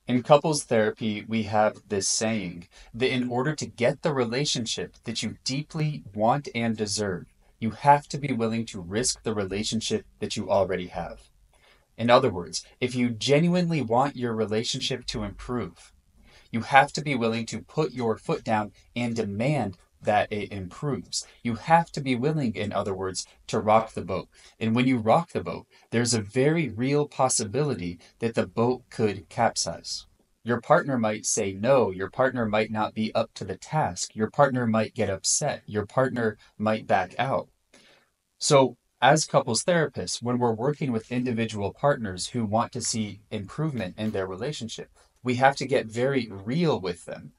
In couples therapy, we have this saying that in order to get the relationship that you deeply want and deserve, you have to be willing to risk the relationship that you already have. In other words, if you genuinely want your relationship to improve, you have to be willing to put your foot down and demand that it improves. You have to be willing, in other words, to rock the boat. And when you rock the boat, there's a very real possibility that the boat could capsize. Your partner might say no. Your partner might not be up to the task. Your partner might get upset. Your partner might back out. So, as couples therapists, when we're working with individual partners who want to see improvement in their relationship, we have to get very real with them.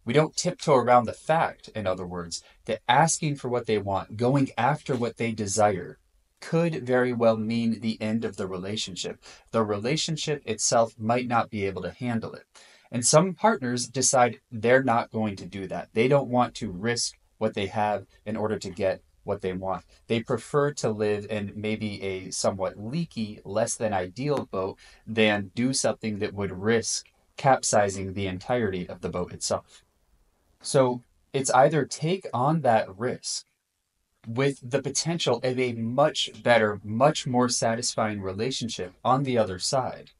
We don't tiptoe around the fact, in other words, that asking for what they want, going after what they desire, could very well mean the end of the relationship. The relationship itself might not be able to handle it. And some partners decide they're not going to do that. They don't want to risk what they have in order to get what they want. They prefer to live in maybe a somewhat leaky, less than ideal boat than do something that would risk capsizing the entirety of the boat itself. So it's either take on that risk with the potential of a much better, much more satisfying relationship on the other side,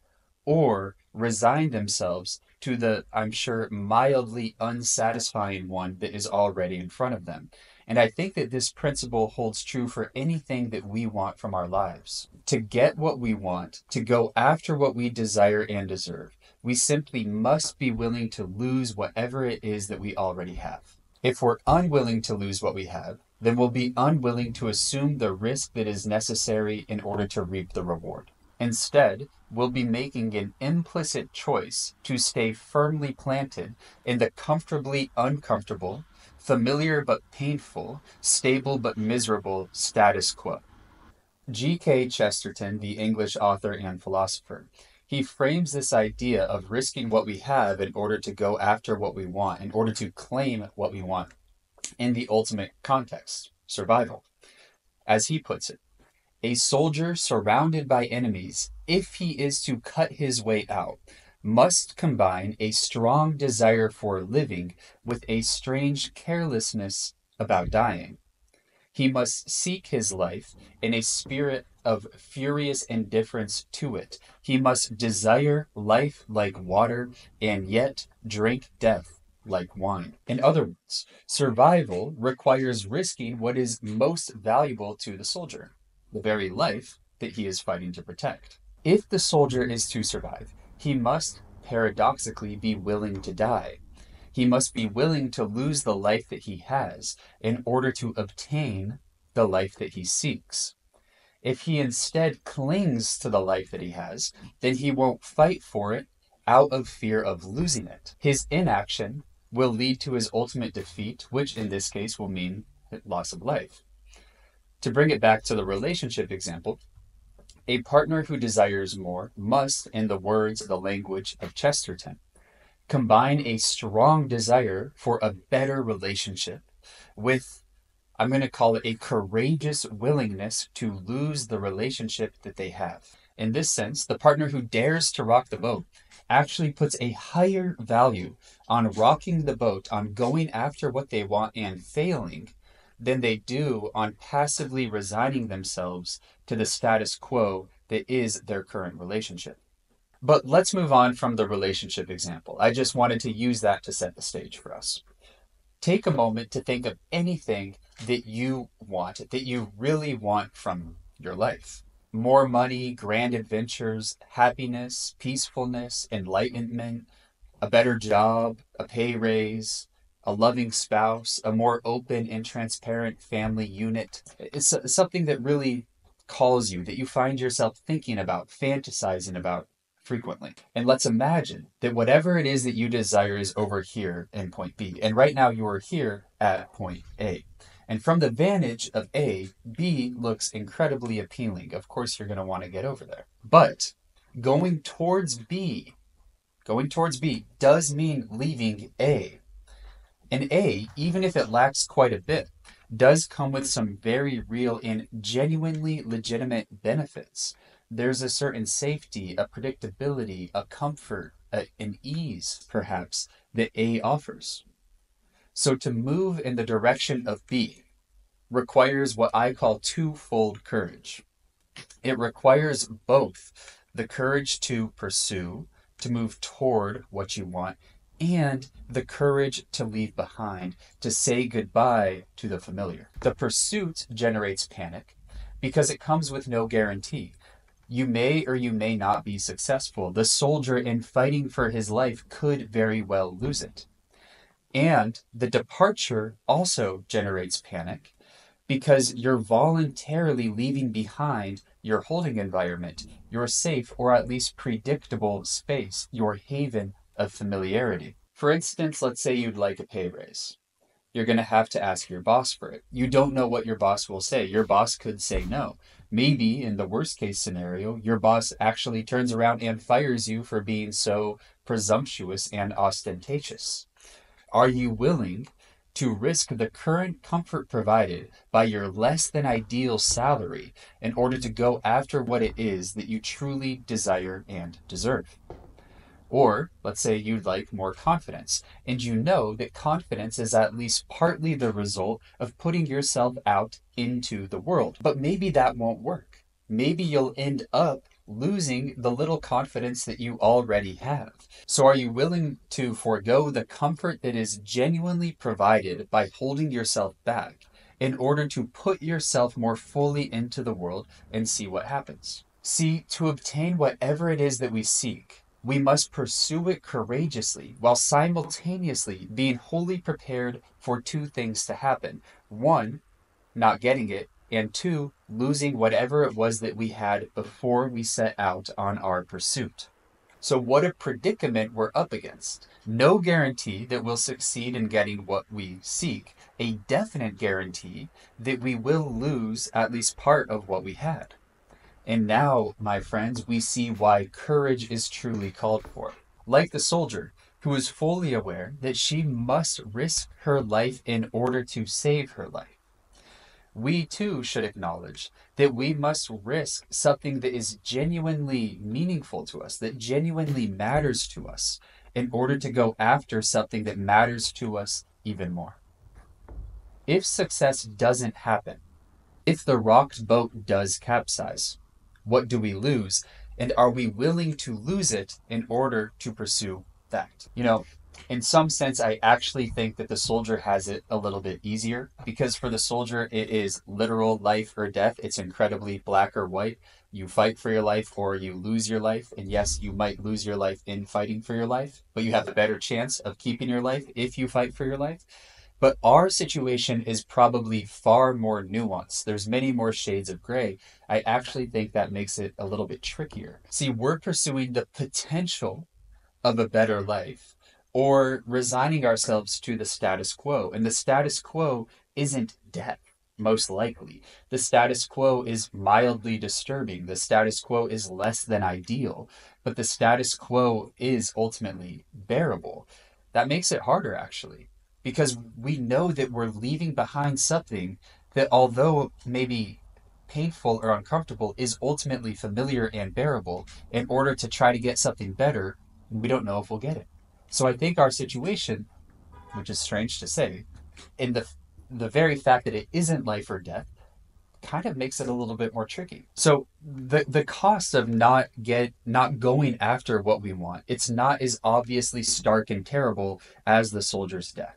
or resign themselves to the, I'm sure, mildly unsatisfying one that is already in front of them. And I think that this principle holds true for anything that we want from our lives. To get what we want, to go after what we desire and deserve, we simply must be willing to lose whatever it is that we already have. If we're unwilling to lose what we have, then we'll be unwilling to assume the risk that is necessary in order to reap the reward. Instead, we'll be making an implicit choice to stay firmly planted in the comfortably uncomfortable, familiar but painful, stable but miserable status quo. G.K. Chesterton, the English author and philosopher, he frames this idea of risking what we have in order to go after what we want, in order to claim what we want, in the ultimate context, survival. As he puts it, a soldier surrounded by enemies, if he is to cut his way out, must combine a strong desire for living with a strange carelessness about dying. He must seek his life in a spirit of furious indifference to it. He must desire life like water and yet drink death like wine. In other words, survival requires risking what is most valuable to the soldier, the very life that he is fighting to protect. If the soldier is to survive, he must paradoxically be willing to die. He must be willing to lose the life that he has in order to obtain the life that he seeks. If he instead clings to the life that he has, then he won't fight for it out of fear of losing it. His inaction will lead to his ultimate defeat, which in this case will mean loss of life. To bring it back to the relationship example, a partner who desires more must, in the words, the language of Chesterton, combine a strong desire for a better relationship with, I'm going to call it, a courageous willingness to lose the relationship that they have. In this sense, the partner who dares to rock the boat actually puts a higher value on rocking the boat, on going after what they want and failing, than they do on passively resigning themselves to the status quo that is their current relationship. But let's move on from the relationship example. I just wanted to use that to set the stage for us. Take a moment to think of anything that you want, that you really want from your life. More money, grand adventures, happiness, peacefulness, enlightenment, a better job, a pay raise, a loving spouse, a more open and transparent family unit. It's something that really calls you, that you find yourself thinking about, fantasizing about frequently. And let's imagine that whatever it is that you desire is over here in point B. And right now you are here at point A. And from the vantage of A, B looks incredibly appealing. Of course, you're going to want to get over there. But going towards B, going towards B does mean leaving A. And A, even if it lacks quite a bit, does come with some very real and genuinely legitimate benefits. There's a certain safety, a predictability, a comfort, an ease, perhaps, that A offers. So to move in the direction of B requires what I call twofold courage. It requires both the courage to pursue, to move toward what you want, and the courage to leave behind, to say goodbye to the familiar. The pursuit generates panic because it comes with no guarantee. You may or you may not be successful. The soldier, in fighting for his life, could very well lose it. And the departure also generates panic because you're voluntarily leaving behind your holding environment, your safe or at least predictable space, your haven of familiarity. For instance, let's say you'd like a pay raise. You're going to have to ask your boss for it. You don't know what your boss will say. Your boss could say no. Maybe in the worst case scenario, your boss actually turns around and fires you for being so presumptuous and ostentatious. Are you willing to risk the current comfort provided by your less than ideal salary in order to go after what it is that you truly desire and deserve? Or let's say you'd like more confidence, and you know that confidence is at least partly the result of putting yourself out into the world. But maybe that won't work. Maybe you'll end up losing the little confidence that you already have. So are you willing to forego the comfort that is genuinely provided by holding yourself back in order to put yourself more fully into the world and see what happens? See, to obtain whatever it is that we seek, we must pursue it courageously while simultaneously being wholly prepared for two things to happen. One, not getting it, and two, losing whatever it was that we had before we set out on our pursuit. So what a predicament we're up against. No guarantee that we'll succeed in getting what we seek. A definite guarantee that we will lose at least part of what we had. And now, my friends, we see why courage is truly called for. Like the soldier, who is fully aware that she must risk her life in order to save her life, we too should acknowledge that we must risk something that is genuinely meaningful to us, that genuinely matters to us, in order to go after something that matters to us even more. If success doesn't happen, if the rocked boat does capsize, what do we lose? And are we willing to lose it in order to pursue that? In some sense, I actually think that the soldier has it a little bit easier because for the soldier, it is literal life or death. It's incredibly black or white. You fight for your life or you lose your life. And yes, you might lose your life in fighting for your life, but you have a better chance of keeping your life if you fight for your life. But our situation is probably far more nuanced. There's many more shades of gray. I actually think that makes it a little bit trickier. See, we're pursuing the potential of a better life or resigning ourselves to the status quo. And the status quo isn't death, most likely. The status quo is mildly disturbing. The status quo is less than ideal, but the status quo is ultimately bearable. That makes it harder, actually, because we know that we're leaving behind something that, although maybe painful or uncomfortable, is ultimately familiar and bearable in order to try to get something better. We don't know if we'll get it. So I think our situation, which is strange to say, in the very fact that it isn't life or death, kind of makes it a little bit more tricky. So the cost of not going after what we want, it's not as obviously stark and terrible as the soldier's death.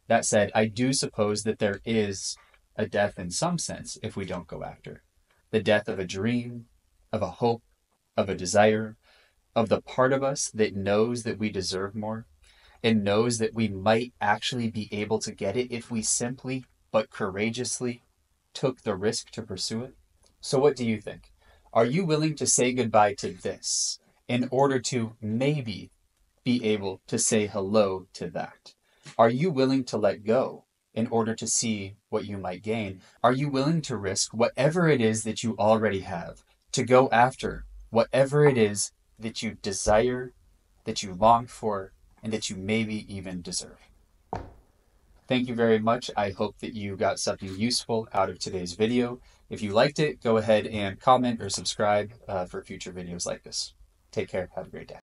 That said, I do suppose that there is a death in some sense if we don't go after. The death of a dream, of a hope, of a desire, of the part of us that knows that we deserve more and knows that we might actually be able to get it if we simply but courageously took the risk to pursue it. So what do you think? Are you willing to say goodbye to this in order to maybe be able to say hello to that? Are you willing to let go in order to see what you might gain? Are you willing to risk whatever it is that you already have to go after whatever it is that you desire, that you long for, and that you maybe even deserve? Thank you very much. I hope that you got something useful out of today's video. If you liked it, go ahead and comment or subscribe for future videos like this. Take care. Have a great day.